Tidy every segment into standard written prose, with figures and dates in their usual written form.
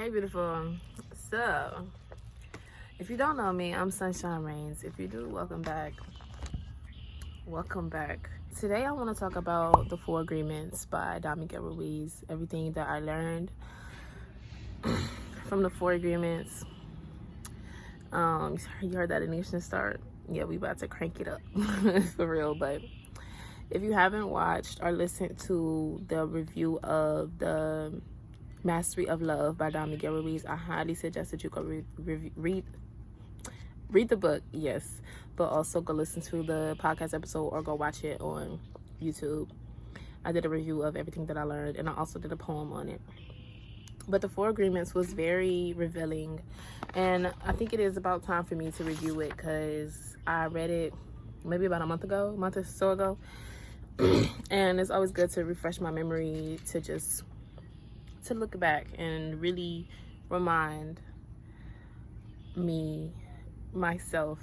Hey, beautiful. So, if you don't know me, I'm Sunshine Reigns. If you do, welcome back. Welcome back. Today, I want to talk about The Four Agreements by Miguel Ruiz. Everything that I learned from The Four Agreements. You heard that ignition start? Yeah, we about to crank it up for real. But if you haven't watched or listened to the review of the Mastery of Love by Miguel Ruiz, I highly suggest that you go read the book, yes, but also go listen to the podcast episode or go watch it on YouTube. I did a review of everything that I learned, and I also did a poem on it. But The Four Agreements was very revealing, and I think it is about time for me to review it because I read it maybe about a month or so ago, and it's always good to refresh my memory, to look back and really remind myself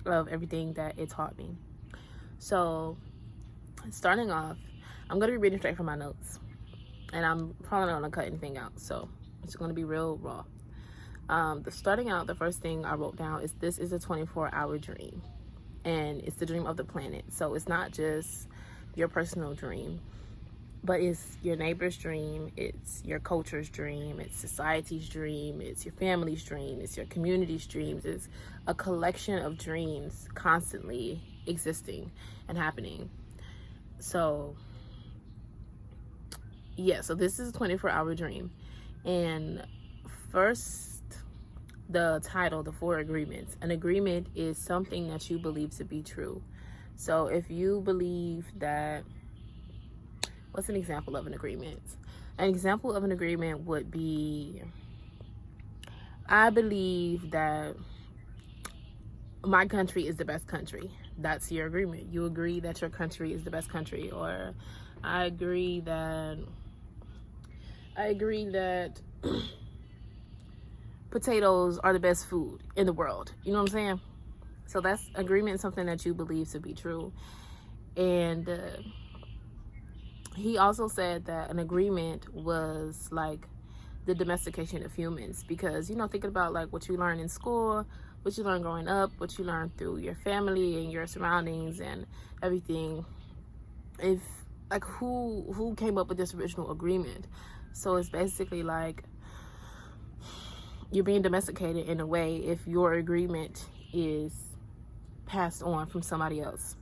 of everything that it taught me. So, starting off, I'm going to be reading straight from my notes, and I'm probably not going to cut anything out, so it's going to be real raw. Starting out, the first thing I wrote down is this is a 24-hour dream, and it's the dream of the planet. So it's not just your personal dream, but it's your neighbor's dream, it's your culture's dream, it's society's dream, it's your family's dream, it's your community's dreams. It's a collection of dreams constantly existing and happening. So, yeah, so this is a 24-hour dream. And first, the title, The Four Agreements. An agreement is something that you believe to be true. So if you believe that, what's an example of an agreement? An example of an agreement would be, I believe that my country is the best country. That's your agreement. You agree that your country is the best country. Or I agree that potatoes are the best food in the world. You know what I'm saying? So that's agreement, something that you believe to be true. And he also said that an agreement was like the domestication of humans, because, you know, thinking about like what you learn in school, what you learn growing up, what you learn through your family and your surroundings and everything, if like who came up with this original agreement. So it's basically like you're being domesticated in a way if your agreement is passed on from somebody else.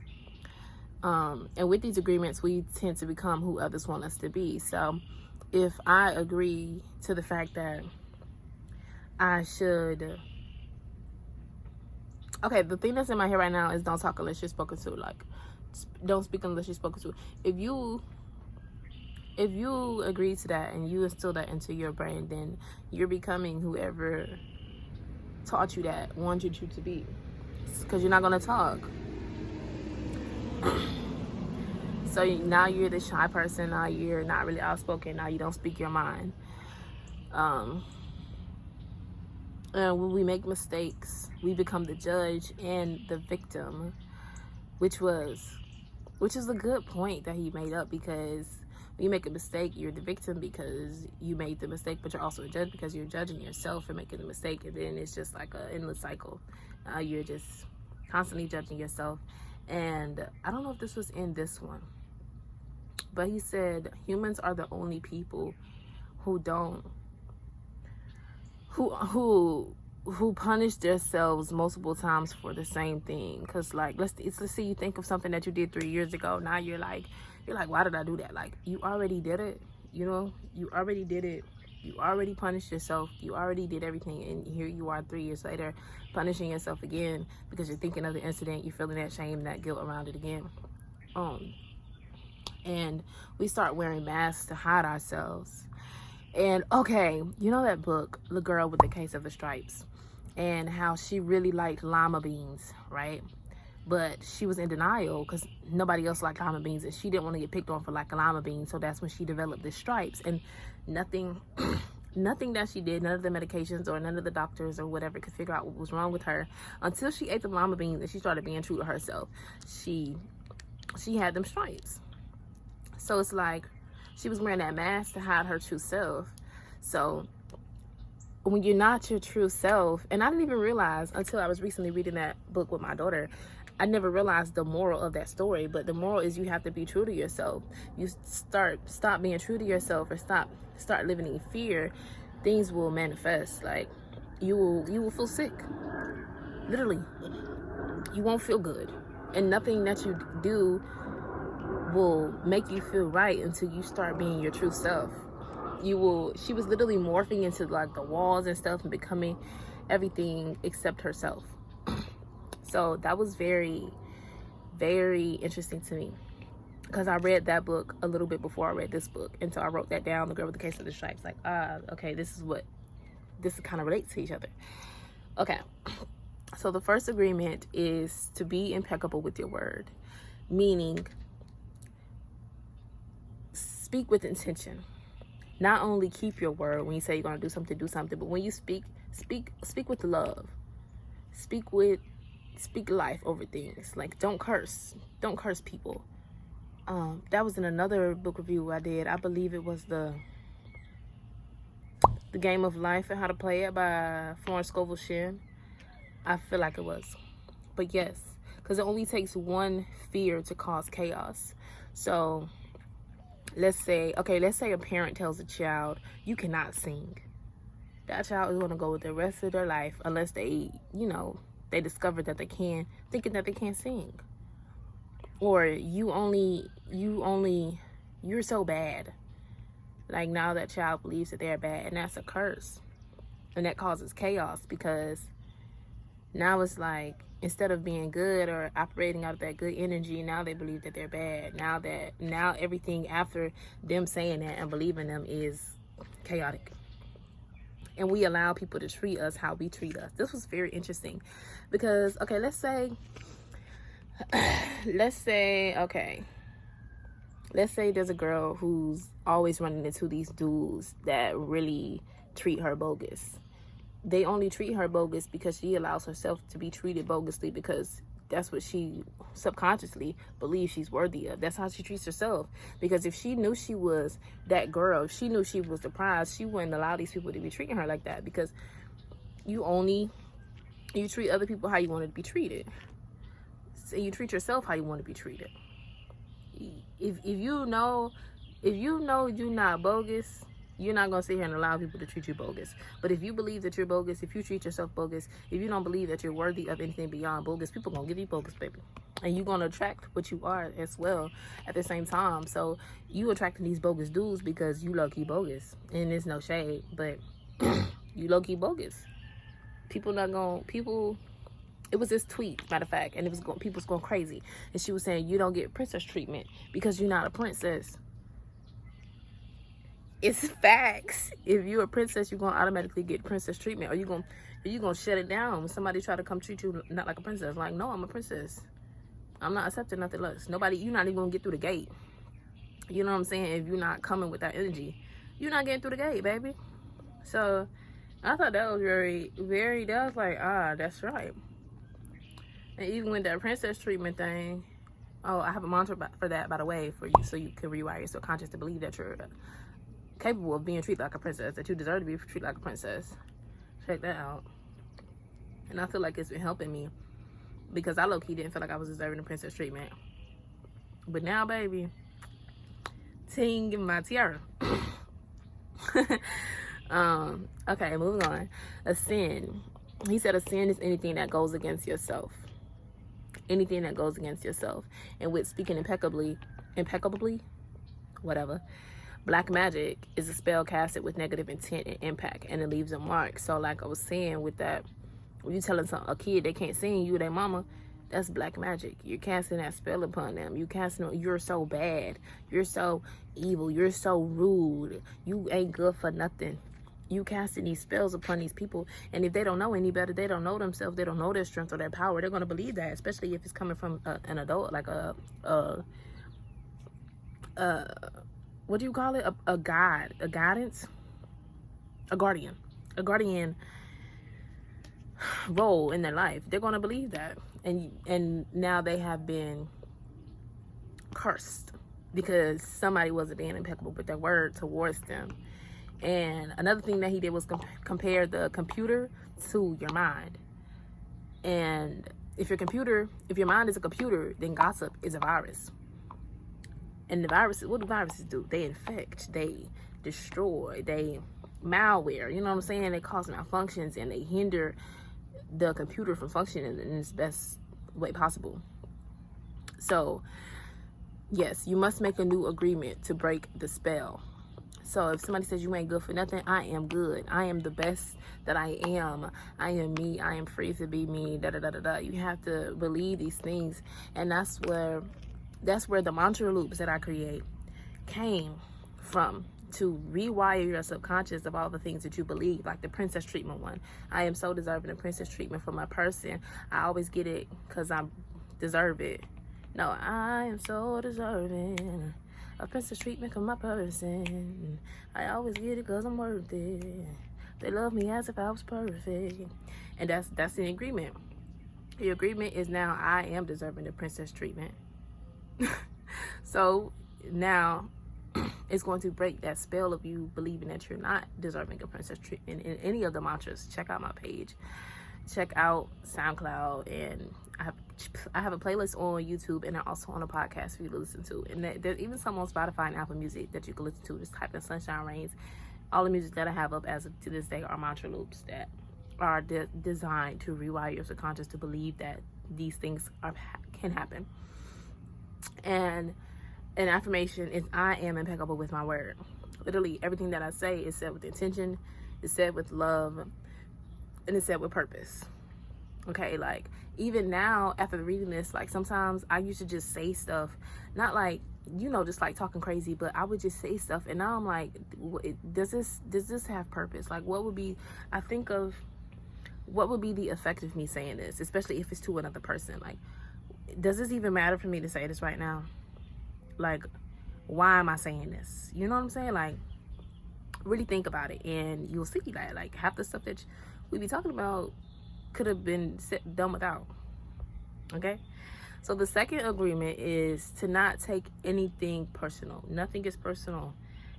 And with these agreements, we tend to become who others want us to be. So if I agree to the fact that I should, okay, the thing that's in my head right now is don't talk unless you're spoken to. Like, don't speak unless you're spoken to. If you agree to that and you instill that into your brain, then you're becoming whoever taught you that, wanted you to be, because you're not going to talk. So now you're the shy person. Now you're not really outspoken. Now you don't speak your mind. And when we make mistakes, we become the judge and the victim, which is a good point that he made up, because when you make a mistake, you're the victim because you made the mistake, but you're also a judge because you're judging yourself for making the mistake, and then it's just like an endless cycle. You're just constantly judging yourself. And I don't know if this was in this one, but he said humans are the only people who punish themselves multiple times for the same thing. Because like let's say you think of something that you did 3 years ago. Now you're like, why did I do that? Like, you already did it. You know, you already did it. You already punished yourself. You already did everything, and here you are 3 years later punishing yourself again because you're thinking of the incident. You're feeling that shame, that guilt around it again. And we start wearing masks to hide ourselves. And okay, you know that book, The Girl with the Case of the Stripes, and how she really liked lima beans, right? But she was in denial because nobody else liked lima beans, and she didn't want to get picked on for liking lima beans. So that's when she developed the stripes. And nothing that she did, none of the medications or none of the doctors or whatever could figure out what was wrong with her until she ate the lima beans and she started being true to herself. She had them stripes. So it's like she was wearing that mask to hide her true self. So when you're not your true self, and I didn't even realize until I was recently reading that book with my daughter, I never realized the moral of that story. But the moral is you have to be true to yourself. You stop being true to yourself, or start living in fear, things will manifest. Like you will feel sick. Literally, you won't feel good, and nothing that you do will make you feel right until you start being your true self. She was literally morphing into like the walls and stuff and becoming everything except herself. So that was very, very interesting to me, because I read that book a little bit before I read this book, and so I wrote that down, The Girl with the Case of the Stripes. Like, okay, this kind of relates to each other. Okay, so the first agreement is to be impeccable with your word, meaning speak with intention. Not only keep your word when you say you're going to do something, but when you speak with love. Speak life over things. Like, don't curse people. That was in another book review I did. I believe it was the Game of Life and How to Play It by Florence Scovel Shinn. I feel like it was. But yes, because it only takes one fear to cause chaos. So let's say a parent tells a child, you cannot sing. That child is going to go with the rest of their life unless they discover that they can, thinking that they can't sing. Or you're so bad. Like, now that child believes that they're bad, and that's a curse. And that causes chaos, because now it's like, instead of being good or operating out of that good energy, now they believe that they're bad. Now everything after them saying that and believing them is chaotic. And we allow people to treat us how we treat us. This was very interesting, because, okay, let's say there's a girl who's always running into these dudes that really treat her bogus. They only treat her bogus because she allows herself to be treated bogusly, because that's what she subconsciously believes she's worthy of. That's how she treats herself. Because if she knew she was that girl, if she knew she was the prize, she wouldn't allow these people to be treating her like that. Because you treat other people how you want to be treated. So you treat yourself how you want to be treated. If you know you're not bogus, you're not going to sit here and allow people to treat you bogus. But if you believe that you're bogus, if you treat yourself bogus, if you don't believe that you're worthy of anything beyond bogus, people going to give you bogus, baby. And you're going to attract what you are as well at the same time. So you attracting these bogus dudes because you low-key bogus. And there's no shade, but you low-key bogus. It was this tweet, matter of fact, and people was going crazy. And she was saying, you don't get princess treatment because you're not a princess. It's facts. If you're a princess, you're going to automatically get princess treatment. Or you're going to shut it down when somebody try to come treat you not like a princess. Like, no, I'm a princess. I'm not accepting nothing less. You're not even going to get through the gate. You know what I'm saying? If you're not coming with that energy, you're not getting through the gate, baby. So I thought that was very, very, that was like, that's right. And even with that princess treatment thing, I have a mantra for that, by the way, for you, so you can rewire your subconscious to believe that you're capable of being treated like a princess, that you deserve to be treated like a princess. Check that out. And I feel like it's been helping me, because I low-key didn't feel like I was deserving the princess treatment. But now, baby, ting, give me my tiara. Okay, moving on. A sin. He said a sin is anything that goes against yourself. Anything that goes against yourself. And with speaking impeccably, whatever. Black magic is a spell casted with negative intent and impact, and it leaves a mark. So like I was saying with that, when you telling a kid they can't sing, you their mama, that's black magic. You're casting that spell upon them. You're so bad. You're so evil. You're so rude. You ain't good for nothing. You casting these spells upon these people, and if they don't know any better, they don't know themselves, they don't know their strength or their power, they're going to believe that, especially if it's coming from an adult, like what do you call it? A guide, a guidance, a guardian role in their life. They're going to believe that. And now they have been cursed because somebody wasn't being impeccable with their word towards them. And another thing that he did was compare the computer to your mind. And if your mind is a computer, then gossip is a virus. And the viruses, what do viruses do? They infect, they destroy, they malware, you know what I'm saying? They cause malfunctions and they hinder the computer from functioning in its best way possible. So, yes, you must make a new agreement to break the spell. So if somebody says you ain't good for nothing, I am good. I am the best that I am. I am me. I am free to be me. Da da da da da. You have to believe these things, and that's where the mantra loops that I create came from, to rewire your subconscious of all the things that you believe, like the princess treatment one. I am so deserving of princess treatment from my person. I always get it because I deserve it. No, I am so deserving of princess treatment from my person. I always get it because I'm worth it. They love me as if I was perfect. And that's the agreement. The agreement is now I am deserving of princess treatment. So now it's going to break that spell of you believing that you're not deserving of princess treatment in any of the mantras. Check out my page. Check out SoundCloud, and I have a playlist on YouTube, and also on a podcast for you to listen to. And there's even some on Spotify and Apple Music that you can listen to. Just type in Sunshine Rains. All the music that I have up as of to this day are mantra loops that are designed to rewire your subconscious to believe that these things can happen. And an affirmation is I am impeccable with my word. Literally everything that I say is said with intention, is said with love, and it's said with purpose. Okay, like even now after reading this, like sometimes I used to just say stuff, not like, you know, just like talking crazy, but I would just say stuff, and now I'm like, does this have purpose? Like what would be the effect of me saying this, especially if it's to another person? Like, does this even matter for me to say this right now? Like, why am I saying this? You know what I'm saying? Like, really think about it, and you'll see that like half the stuff that we be talking about could have been done without. Okay, so the second agreement is to not take anything personal. Nothing is personal.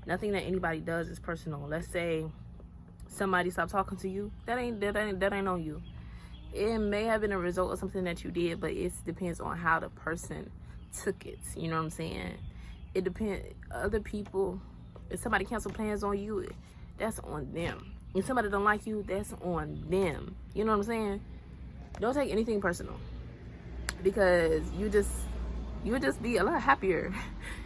Nothing that anybody does is personal. Let's say somebody stopped talking to you, that ain't on you. It may have been a result of something that you did, but it depends on how the person took it. You know what I'm saying? It depends. Other people, if somebody cancel plans on you, that's on them. If somebody don't like you, that's on them. You know what I'm saying? Don't take anything personal, because you'll just be a lot happier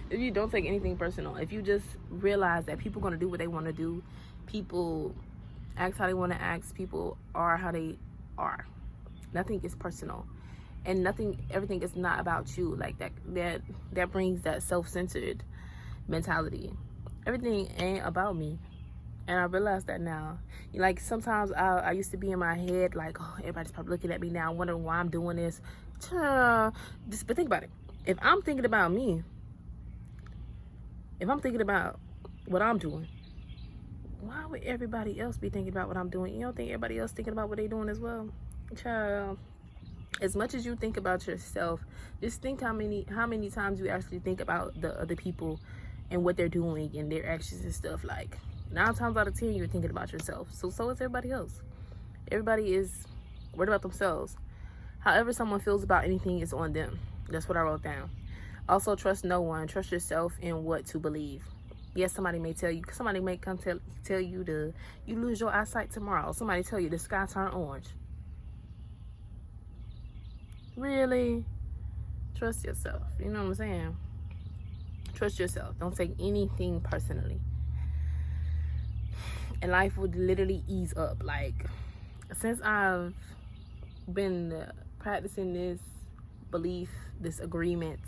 if you don't take anything personal. If you just realize that people are going to do what they want to do, people act how they want to act, people are how they are. Nothing is personal, and everything is not about you. Like that brings that self-centered mentality. Everything ain't about me, and I realize that now. Like sometimes I used to be in my head like, oh, everybody's probably looking at me now, wondering why I'm doing this. But think about it. If I'm thinking about me, if I'm thinking about what I'm doing, why would everybody else be thinking about what I'm doing? You don't think everybody else thinking about what they're doing as well? Child, as much as you think about yourself, just think how many times you actually think about the other people and what they're doing and their actions and stuff. Like 9 times out of 10 you're thinking about yourself. So is everybody else. Everybody is worried about themselves. However someone feels about anything is on them. That's what I wrote down. Also, trust no one. Trust yourself in what to believe. Yes, somebody may come tell you you lose your eyesight tomorrow. Somebody tell you the sky turn orange. Really? Trust yourself. You know what I'm saying? Trust yourself. Don't take anything personally. And life would literally ease up. Like, since I've been practicing this belief, this agreement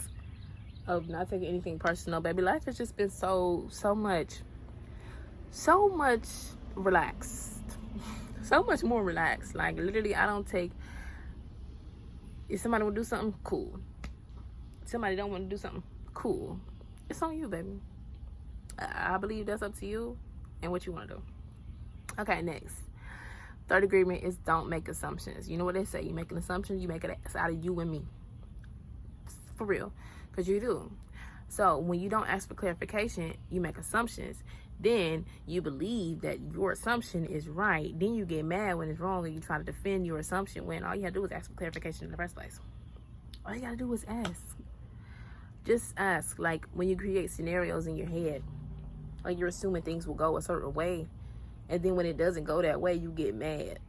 of not taking anything personal, baby, life has just been so much relaxed. So much more relaxed. Like, literally, I don't take, if somebody will do something, cool. If somebody don't want to do something, cool. It's on you, baby. I believe that's up to you and what you want to do. Okay, next. Third agreement is don't make assumptions. You know what they say? You make an assumption, you make it out of you and me. For real. Because you do. So when you don't ask for clarification, you make assumptions. Then you believe that your assumption is right. Then you get mad when it's wrong and you try to defend your assumption when all you had to do was ask for clarification in the first place. All you gotta do is ask. Just ask. Like when you create scenarios in your head, like you're assuming things will go a certain way, and then when it doesn't go that way, you get mad.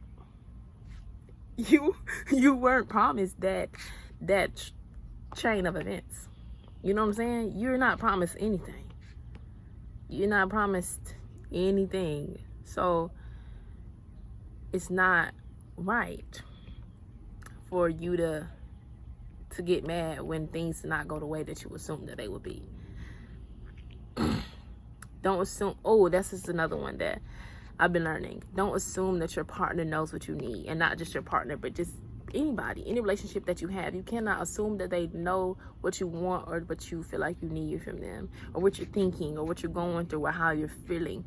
You weren't promised that chain of events. You know what I'm saying? You're not promised anything. You're not promised anything. So it's not right for you to get mad when things do not go the way that you assume that they would be. Don't assume. Oh, that's just another one that I've been learning. Don't assume that your partner knows what you need, and not just your partner, but just anybody, any relationship that you have. You cannot assume that they know what you want or what you feel like you need from them, or what you're thinking, or what you're going through, or how you're feeling.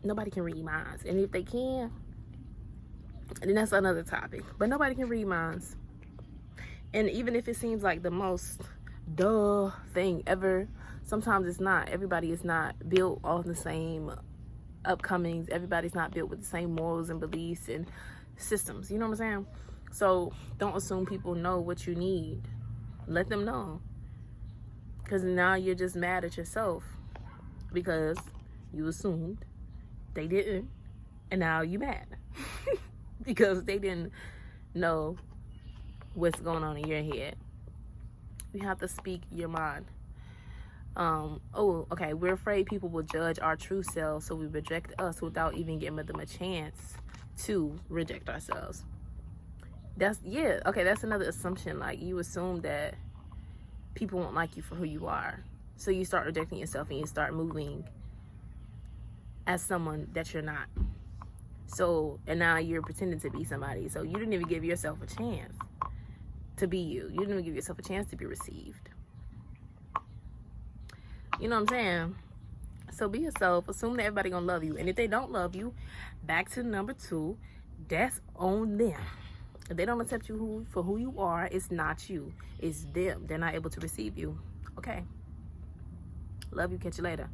Nobody can read minds, and if they can, then that's another topic. But nobody can read minds. And even if it seems like the most duh thing ever, sometimes it's not. Everybody is not built on the same upcomings. Everybody's not built with the same morals and beliefs and systems. You know what I'm saying? So don't assume people know what you need. Let them know. Because now you're just mad at yourself because you assumed they didn't, and now you mad because they didn't know what's going on in your head. You have to speak your mind. Okay, we're afraid people will judge our true selves, so we reject us without even giving them a chance to reject ourselves. That's another assumption. Like, you assume that people won't like you for who you are, so you start rejecting yourself and you start moving as someone that you're not. So, and now you're pretending to be somebody, so you didn't even give yourself a chance to be you. You didn't even give yourself a chance to be received. You know what I'm saying? So be yourself. Assume that everybody gonna love you. And if they don't love you, back to number 2, that's on them. If they don't accept you for who you are, it's not you. It's them. They're not able to receive you. Okay. Love you. Catch you later.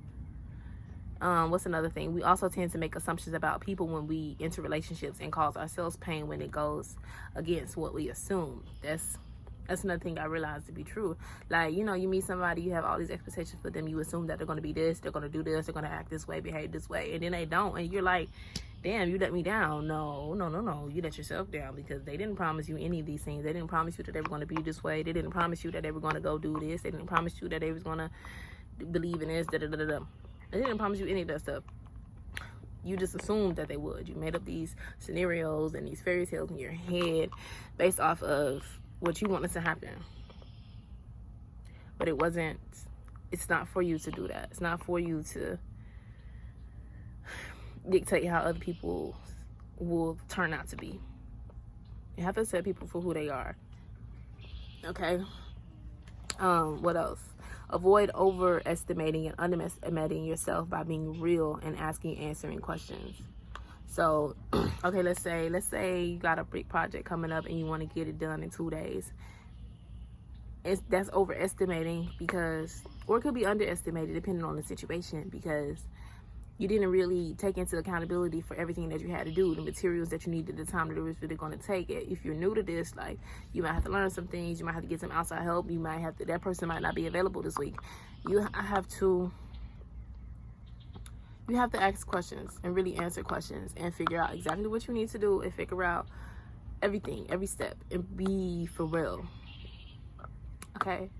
What's another thing? We also tend to make assumptions about people when we enter relationships and cause ourselves pain when it goes against what we assume. That's another thing I realized to be true. Like, you know, you meet somebody, you have all these expectations for them, you assume that they're going to be this, they're going to do this, they're going to act this way, behave this way, and then they don't, and you're like, damn, you let me down. No, you let yourself down, because they didn't promise you any of these things. They didn't promise you that they were going to be this way. They didn't promise you that they were going to go do this. They didn't promise you that they was going to believe in this, They didn't promise you any of that stuff. You just assumed that they would. You made up these scenarios and these fairy tales in your head based off of what you wanted to happen. But it wasn't. It's not for you to do that. It's not for you to dictate how other people will turn out to be. You have to accept people for who they are. Okay? What else? Avoid overestimating and underestimating yourself by being real and answering questions. So, okay, let's say you got a big project coming up and you want to get it done in 2 days. That's overestimating, or it could be underestimated depending on the situation, because you didn't really take into accountability for everything that you had to do, the materials that you needed, the time that it was really going to take. If you're new to this, like, you might have to learn some things, you might have to get some outside help, that person might not be available this week. You have to ask questions and really answer questions and figure out exactly what you need to do and figure out everything, every step, and be for real. Okay?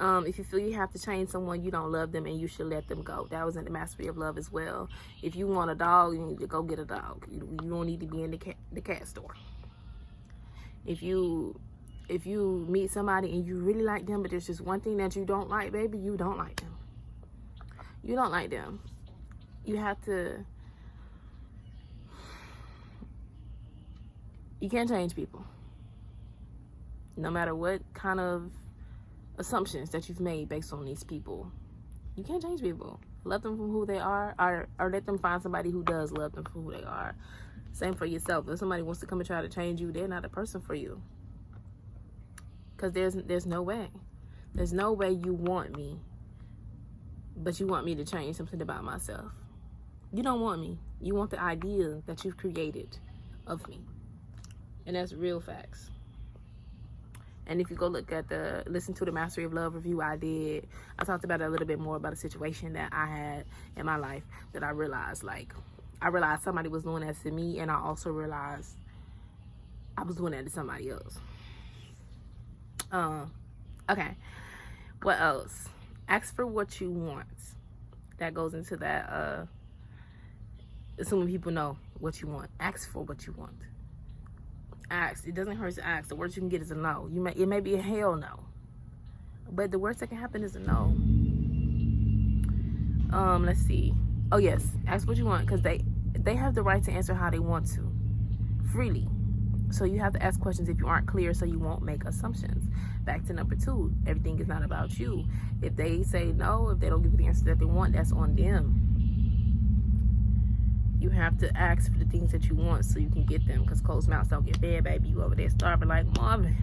If you feel you have to change someone, you don't love them, and you should let them go. That was in the Mastery of Love as well. If you want a dog, you need to go get a dog. You don't need to be in the cat store. If you meet somebody and you really like them, but there's just one thing that you don't like, baby, you don't like them. You don't like them. You can't change people. No matter what kind of assumptions that you've made based on these people, you can't change people. Love them for who they are, or let them find somebody who does love them for who they are. Same for yourself. If somebody wants to come and try to change you, they're not a person for you. Because there's no way. There's no way you want me but you want me to change something about myself. You don't want me. You want the idea that you've created of me. And that's real facts. And if you go listen to the Mastery of Love review I did, I talked about it a little bit more about a situation that I had in my life that I realized somebody was doing that to me, and I also realized I was doing that to somebody else. Okay. What else? Ask for what you want. That goes into that, assuming people know what you want. Ask for what you want. Ask. It doesn't hurt to ask. The worst you can get is a no. It may be a hell no, but the worst that can happen is a no. Let's see. Oh yes, ask what you want, because they have the right to answer how they want to, freely. So you have to ask questions if you aren't clear, so you won't make assumptions. Back to number 2, everything is not about you. If they say no, if they don't give you the answer that they want, that's on them. You have to ask for the things that you want so you can get them, because closed mouths don't get fed, baby. You over there starving like Marvin.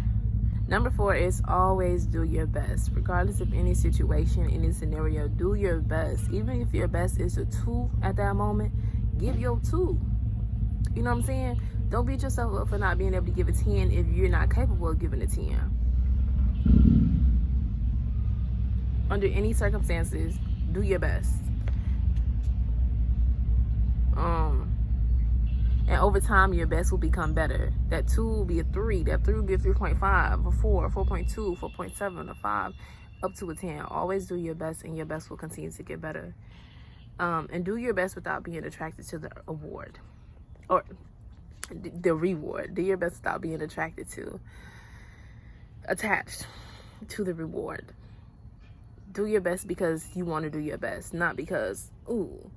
Number 4 is always do your best. Regardless of any situation, any scenario, do your best. Even if your best is a 2 at that moment, give your 2. You know what I'm saying? Don't beat yourself up for not being able to give a 10 if you're not capable of giving a 10. Under any circumstances, do your best. And over time, your best will become better. That 2 will be a 3. That 3 will be a 3.5, a 4, 4.2, 4.7, a 5, up to a 10. Always do your best, and your best will continue to get better. And do your best without being attracted to the award. Or the reward. Do your best without being attached to the reward. Do your best because you want to do your best, not because, ooh,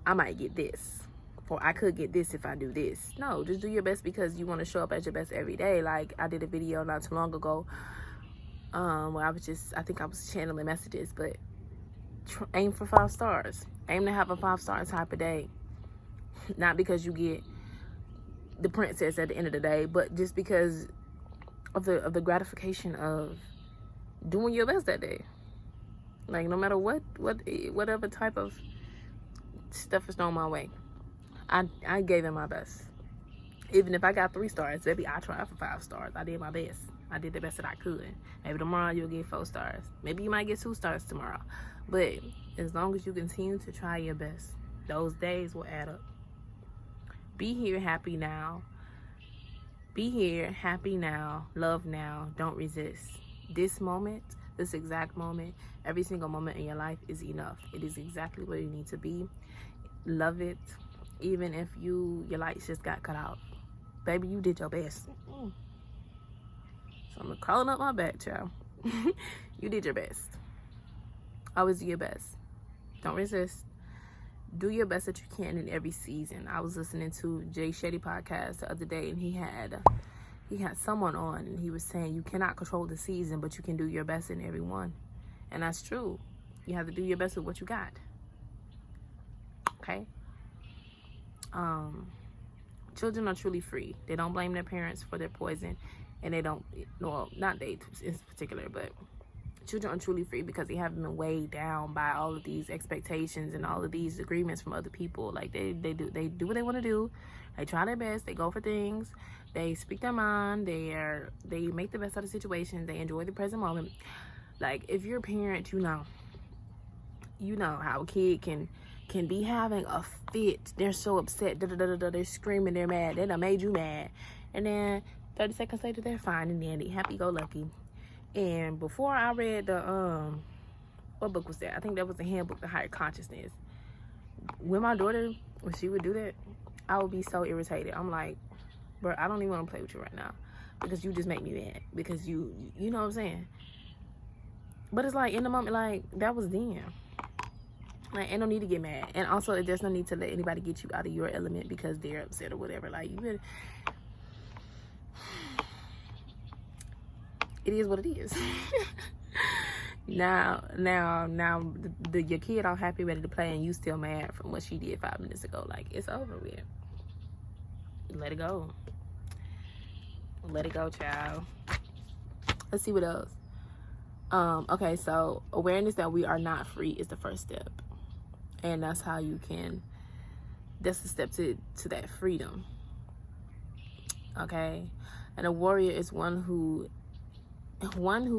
I might get this, or I could get this if I do this. No, just do your best because you want to show up at your best every day. Like I did a video not too long ago where I think I was channeling messages, but aim for 5 stars. Aim to have a 5-star type of day. Not because you get the princess at the end of the day, but just because of the gratification of doing your best that day. Like no matter whatever type of stuff is thrown my way, I gave it my best. Even if I got 3 stars, baby, I tried for 5 stars. I did my best. I did the best that I could. Maybe tomorrow you'll get 4 stars. Maybe you might get 2 stars tomorrow. But as long as you continue to try your best, those days will add up. Be here, happy now. Be here, happy now. Love now. Don't resist. This moment, this exact moment, every single moment in your life is enough. It is exactly where you need to be. Love it. Even if your lights just got cut out. Baby, you did your best. So I'm crawling up my back, child. You did your best. Always do your best. Don't resist. Do your best that you can in every season. I was listening to Jay Shetty podcast the other day, and he had someone on, and he was saying you cannot control the season, but you can do your best in every one. And that's true. You have to do your best with what you got. Okay? Children are truly free. They don't blame their parents for their poison, and they don't, well, not they in particular, but children are truly free because they haven't been weighed down by all of these expectations and all of these agreements from other people. Like they do what they want to do. They try their best. They go for things. They speak their mind. They make the best out of situations. They enjoy the present moment. Like if you're a parent, you know how a kid can be having a fit. They're so upset. They're screaming. They're mad. They done made you mad, and then 30 seconds later they're fine and dandy, happy-go-lucky. And before I read the what book was that? I think that was the Handbook to Higher Consciousness. When my daughter, when she would do that, I would be so irritated. I'm like, bro, I don't even want to play with you right now because you just make me mad. Because you know what I'm saying? But it's like in the moment, like that was then. Like, ain't no need to get mad. And also, there's no need to let anybody get you out of your element because they're upset or whatever. Like, you better. It is what it is. now, your kid all happy, ready to play, and you still mad from what she did 5 minutes ago. Like, it's over with. Let it go. Let it go, child. Let's see what else. Okay, so awareness that we are not free is the first step. And that's how you can, that's the step to that freedom. Okay? And a warrior is one who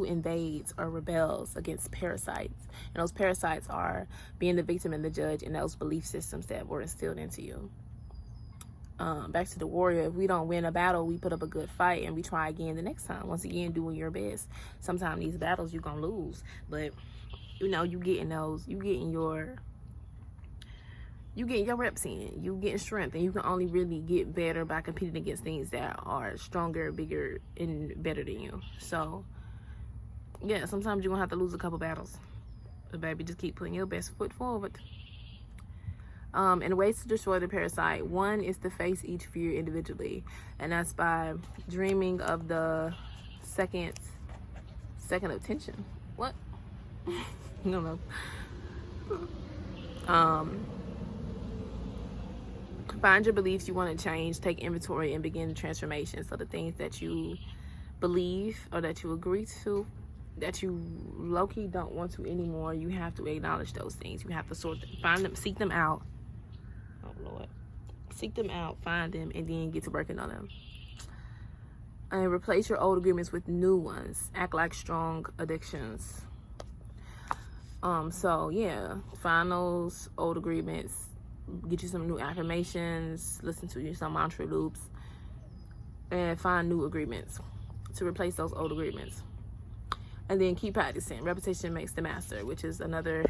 invades or rebels against parasites. And those parasites are being the victim and the judge, and those belief systems that were instilled into you. Back to the warrior, if we don't win a battle, we put up a good fight and we try again the next time. Once again, doing your best. Sometimes these battles you're gonna lose, but you know, you getting your reps in, you getting strength, and you can only really get better by competing against things that are stronger, bigger, and better than you. So yeah, sometimes you're gonna have to lose a couple battles, but baby, just keep putting your best foot forward. And ways to destroy the parasite. One is to face each fear individually, and that's by dreaming of the second attention. What? No. Find your beliefs you want to change, take inventory, and begin the transformation. So the things that you believe or that you agree to, that you low-key don't want to anymore, you have to acknowledge those things. You have to find them, seek them out. Oh Lord. Seek them out, find them, and then get to working on them. And replace your old agreements with new ones. Act like strong addictions. So yeah, find those old agreements, get you some new affirmations, listen to some mantra loops, and find new agreements to replace those old agreements. And then keep practicing. Repetition makes the master, which is another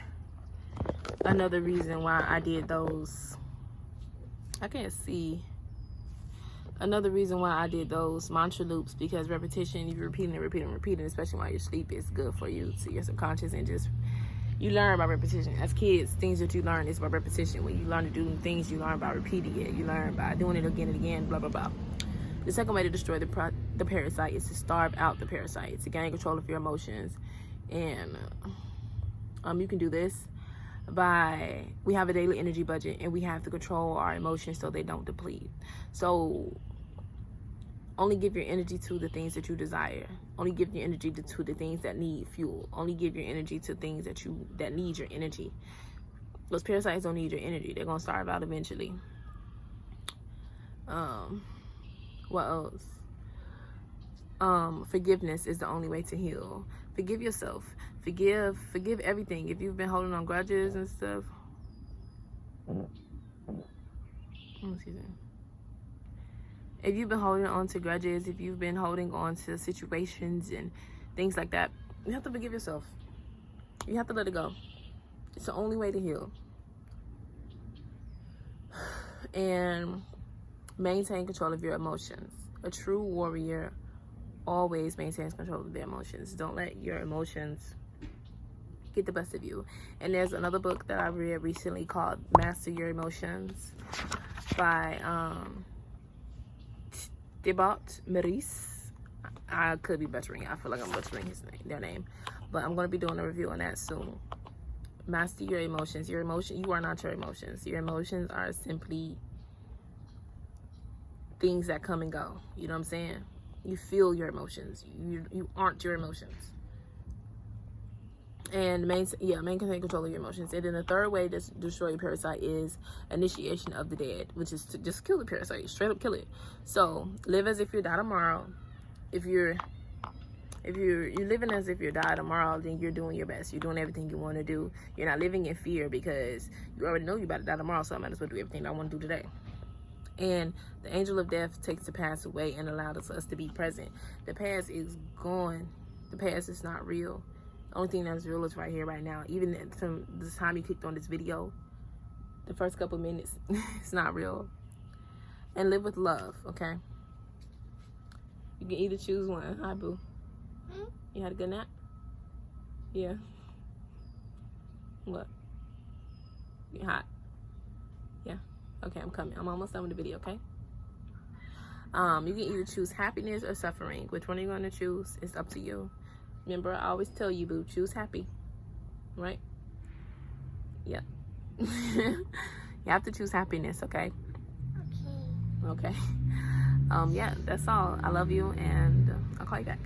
reason why I did those. I can't see. Another reason why I did those mantra loops, because repetition, if you're repeating, especially while you sleep, is good for you, to your subconscious, and just, you learn by repetition. As kids, things that you learn is by repetition. When you learn to do things, you learn by repeating it. You learn by doing it again and again, blah, blah, blah. The second way to destroy the parasite is to starve out the parasite, to gain control of your emotions. And you can do this by, we have a daily energy budget, and we have to control our emotions so they don't deplete. So only give your energy to the things that you desire. Only give your energy to the things that need fuel. Only give your energy to things that need your energy. Those parasites don't need your energy. They're gonna starve out eventually. What else? Forgiveness is the only way to heal. Forgive yourself. Forgive everything. If you've been holding on grudges and stuff. Excuse me. If you've been holding on to grudges, if you've been holding on to situations and things like that, you have to forgive yourself. You have to let it go. It's the only way to heal. And maintain control of your emotions. A true warrior always maintains control of their emotions. Don't let your emotions get the best of you. And there's another book that I read recently called Master Your Emotions by ruiz. I could be butchering it. I feel like I'm butchering their name, but I'm going to be doing a review on that soon. Master your emotions. You are not your emotions. Your emotions are simply things that come and go. You know what I'm saying? You feel your emotions. You aren't your emotions. And maintain control of your emotions. And then the third way to destroy a parasite is initiation of the dead, which is to just kill the parasite, straight up kill it. So live as if you die tomorrow. If you're living as if you die tomorrow, then you're doing your best. You're doing everything you want to do. You're not living in fear, because you already know you're about to die tomorrow, so I might as well do everything I want to do today. And the angel of death takes the past away and allows us to be present. The past is gone. The past is not real. The only thing that's real is right here, right now. Even from the time you clicked on this video, the first couple minutes, it's not real. And live with love, okay? You can either choose one. Hi, boo. You had a good nap? Yeah. What? You hot? Yeah. Okay, I'm coming. I'm almost done with the video, okay? You can either choose happiness or suffering. Which one are you going to choose? It's up to you. Remember, I always tell you, boo, choose happy. Right? Yeah. You have to choose happiness, okay? Okay. Yeah, that's all. I love you, and I'll call you back.